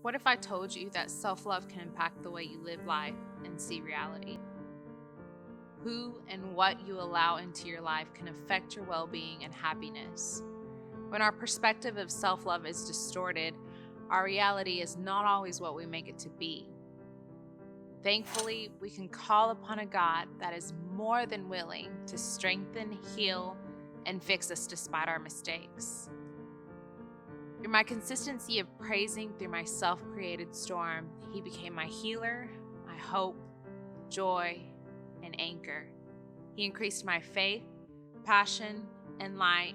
What if I told you that self-love can impact the way you live life and see reality? Who and what you allow into your life can affect your well-being and happiness. When our perspective of self-love is distorted, our reality is not always what we make it to be. Thankfully, we can call upon a God that is more than willing to strengthen, heal, and fix us despite our mistakes. Through my consistency of praising through my self-created storm, He became my healer, my hope, joy, and anchor. He increased my faith, passion, and light,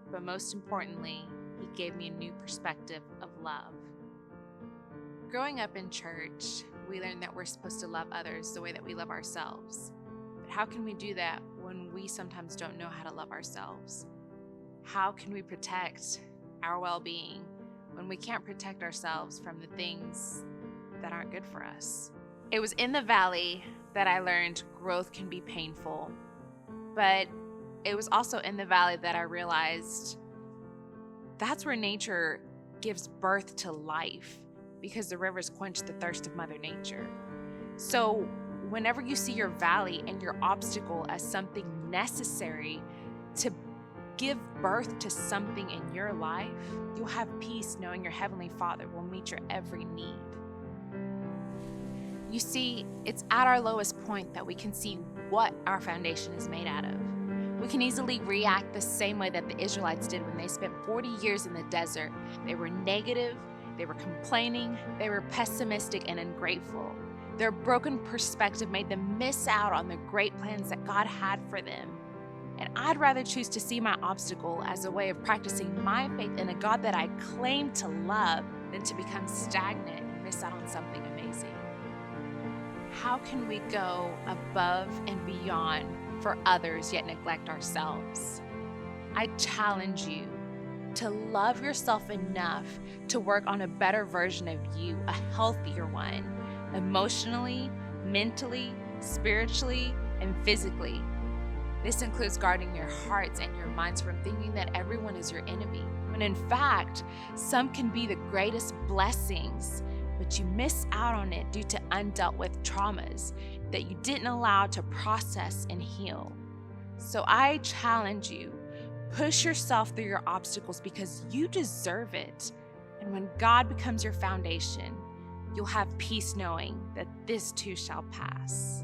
but most importantly, He gave me a new perspective of love. Growing up in church, we learned that we're supposed to love others the way that we love ourselves. But how can we do that when we sometimes don't know how to love ourselves? How can we protect our well-being when we can't protect ourselves from the things that aren't good for us? It was in the valley that I learned growth can be painful, but it was also in the valley that I realized that's where nature gives birth to life, because the rivers quench the thirst of Mother Nature. So whenever you see your valley and your obstacle as something necessary to give birth to something in your life, you'll have peace knowing your Heavenly Father will meet your every need. You see, it's at our lowest point that we can see what our foundation is made out of. We can easily react the same way that the Israelites did when they spent 40 years in the desert. They were negative, they were complaining, they were pessimistic and ungrateful. Their broken perspective made them miss out on the great plans that God had for them. And I'd rather choose to see my obstacle as a way of practicing my faith in a God that I claim to love than to become stagnant and miss out on something amazing. How can we go above and beyond for others yet neglect ourselves? I challenge you to love yourself enough to work on a better version of you, a healthier one, emotionally, mentally, spiritually, and physically. This includes guarding your hearts and your minds from thinking that everyone is your enemy, when in fact, some can be the greatest blessings, but you miss out on it due to undealt with traumas that you didn't allow to process and heal. So I challenge you, push yourself through your obstacles because you deserve it. And when God becomes your foundation, you'll have peace knowing that this too shall pass.